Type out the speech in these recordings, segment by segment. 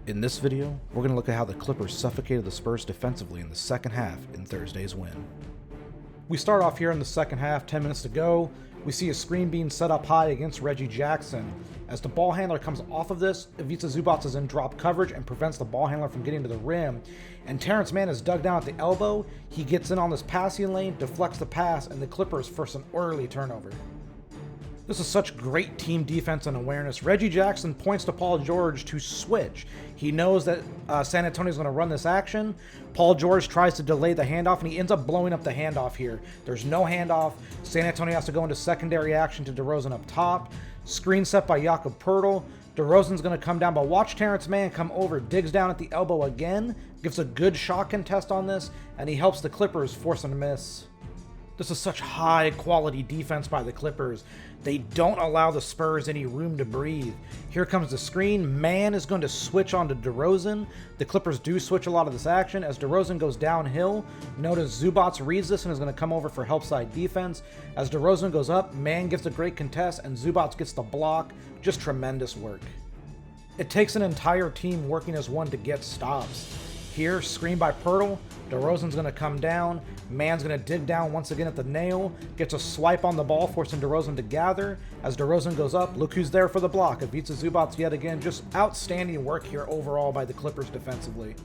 In this video, we're going to look at how the Clippers suffocated the Spurs defensively in the second half in Thursday's win. We start off here in the second half, 10 minutes to go. We see a screen being set up high against Reggie Jackson. As the ball handler comes off of this, Ivica Zubac is in drop coverage and prevents the ball handler from getting to the rim. And Terrence Mann is dug down at the elbow. He gets in on this passing lane, deflects the pass, and the Clippers force an early turnover. This is such great team defense and awareness. Reggie Jackson points to Paul George to switch. He knows that San Antonio is going to run this action. Paul George tries to delay the handoff, and he ends up blowing up the handoff here. There's no handoff. San Antonio has to go into secondary action to DeRozan up top. Screen set by Jakob Poeltl. DeRozan's going to come down, but watch Terrence Mann come over, digs down at the elbow again, gives a good shot contest on this, and he helps the Clippers force a miss. This is such high quality defense by the Clippers. They don't allow the Spurs any room to breathe. Here comes the screen. Mann is going to switch onto DeRozan. The Clippers do switch a lot of this action. As DeRozan goes downhill, notice Zubac reads this and is going to come over for help side defense. As DeRozan goes up, Mann gives a great contest and Zubac gets the block. Just tremendous work. It takes an entire team working as one to get stops. Here, screen by Poeltl. DeRozan's going to come down. Mann's going to dig down once again at the nail. Gets a swipe on the ball, forcing DeRozan to gather. As DeRozan goes up, look who's there for the block. Ivica Zubac yet again. Just outstanding work here overall by the Clippers defensively.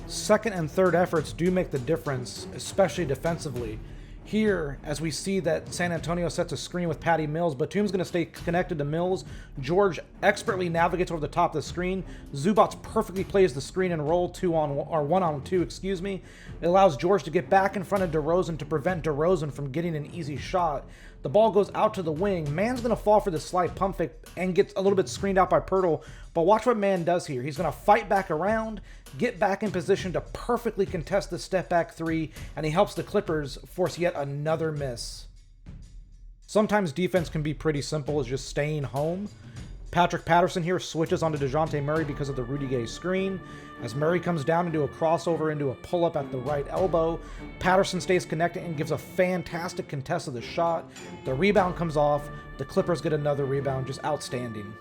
Second and third efforts do make the difference, especially defensively. Here, as we see that San Antonio sets a screen with Patty Mills, Batum's going to stay connected to Mills. George expertly navigates over the top of the screen. Zubac perfectly plays the screen and roll 1-on-2, It allows George to get back in front of DeRozan to prevent DeRozan from getting an easy shot. The ball goes out to the wing. Mann's going to fall for the slight pump fake and gets a little bit screened out by Poeltl. But watch what Mann does here. He's going to fight back around, get back in position to perfectly contest the step back three, and he helps the Clippers force yet another miss. Sometimes defense can be pretty simple as just staying home. Patrick Patterson here switches onto DeJounte Murray because of the Rudy Gay screen. As Murray comes down into a crossover into a pull-up at the right elbow, Patterson stays connected and gives a fantastic contest of the shot. The rebound comes off. The Clippers get another rebound. Just outstanding.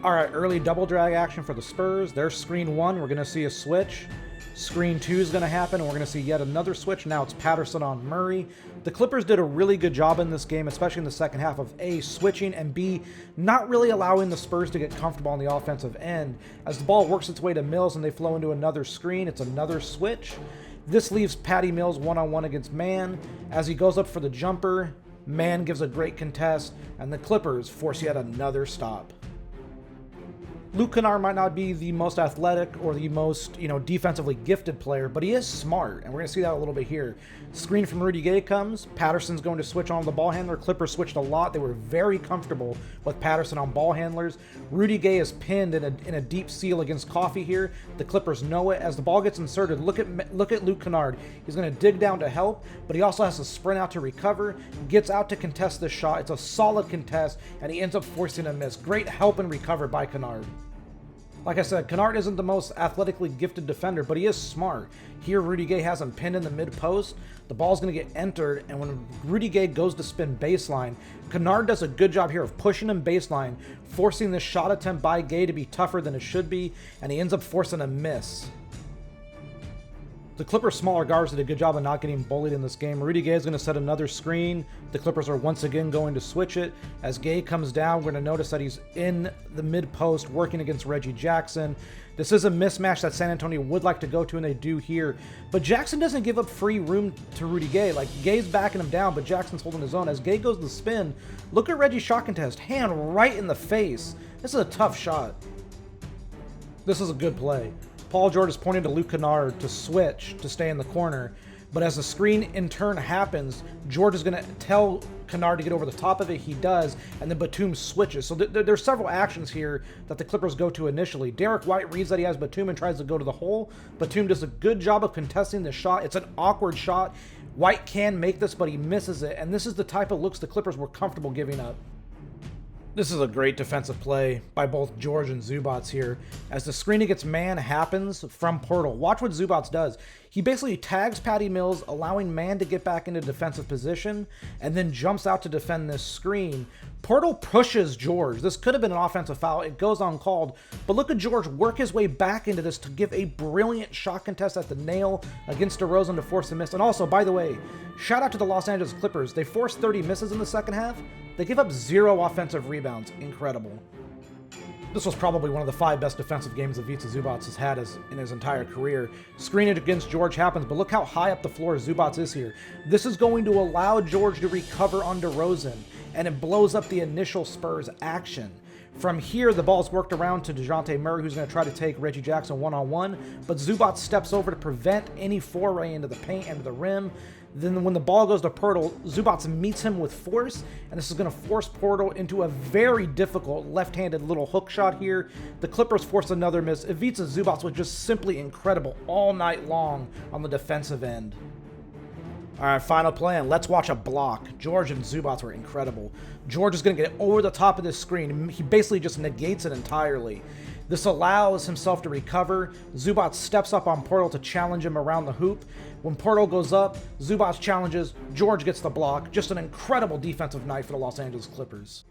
All right, early double drag action for the Spurs. There's screen one. We're going to see a switch. Screen two is going to happen, and we're going to see yet another switch. Now it's Patterson on Murray. The Clippers did a really good job in this game, especially in the second half, of A, switching, and B, not really allowing the Spurs to get comfortable on the offensive end. As the ball works its way to Mills and they flow into another screen, it's another switch. This leaves Patty Mills one-on-one against Mann. As he goes up for the jumper, Mann gives a great contest, and the Clippers force yet another stop. Luke Kennard might not be the most athletic or the most, defensively gifted player, but he is smart, and we're going to see that a little bit here. Screen from Rudy Gay comes. Patterson's going to switch on the ball handler. Clippers switched a lot. They were very comfortable with Patterson on ball handlers. Rudy Gay is pinned in a deep seal against Coffey here. The Clippers know it. As the ball gets inserted, look at Luke Kennard. He's going to dig down to help, but he also has to sprint out to recover. Gets out to contest this shot. It's a solid contest, and he ends up forcing a miss. Great help and recover by Kennard. Like I said, Kennard isn't the most athletically gifted defender, but he is smart. Here, Rudy Gay has him pinned in the mid-post. The ball's going to get entered, and when Rudy Gay goes to spin baseline, Kennard does a good job here of pushing him baseline, forcing this shot attempt by Gay to be tougher than it should be, and he ends up forcing a miss. The Clippers' smaller guards did a good job of not getting bullied in this game. Rudy Gay is going to set another screen. The Clippers are once again going to switch it. As Gay comes down, we're going to notice that he's in the mid-post working against Reggie Jackson. This is a mismatch that San Antonio would like to go to, and they do here. But Jackson doesn't give up free room to Rudy Gay. Like, Gay's backing him down, but Jackson's holding his own. As Gay goes to spin, look at Reggie's shot contest. Hand right in the face. This is a tough shot. This is a good play. Paul George is pointing to Luke Kennard to switch to stay in the corner, but as the screen in turn happens, George is going to tell Kennard to get over the top of it. He does, and then Batum switches. So there's several actions here that the Clippers go to initially. Derek White reads that he has Batum and tries to go to the hole. Batum does a good job of contesting the shot. It's an awkward shot. White can make this, but he misses it, and this is the type of looks the Clippers were comfortable giving up. This is a great defensive play by both George and Zubac here. As the screen against Mann happens from Poeltl, watch what Zubac does. He basically tags Patty Mills, allowing man to get back into defensive position, and then jumps out to defend this screen. Poeltl pushes George. This could have been an offensive foul. It goes uncalled, but look at George work his way back into this to give a brilliant shot contest at the nail against DeRozan to force a miss. And also, by the way, shout out to the Los Angeles Clippers. They forced 30 misses in the second half. They give up 0 offensive rebounds. Incredible. This was probably one of the 5 best defensive games Ivica Zubac has had in his entire career. Screening against George happens, but look how high up the floor Zubac is here. This is going to allow George to recover on DeRozan, and it blows up the initial Spurs action. From here, the ball's worked around to DeJounte Murray, who's going to try to take Reggie Jackson one-on-one, but Zubac steps over to prevent any foray into the paint and to the rim. Then when the ball goes to Poeltl, Zubac meets him with force, and this is going to force Poeltl into a very difficult left-handed little hook shot here. The Clippers force another miss. Ivica Zubac was just simply incredible all night long on the defensive end. All right, final play, and let's watch a block. George and Zubac were incredible. George is going to get over the top of this screen. He basically just negates it entirely. This allows himself to recover. Zubac steps up on Poeltl to challenge him around the hoop. When Poeltl goes up, Zubac challenges, George gets the block. Just an incredible defensive night for the Los Angeles Clippers.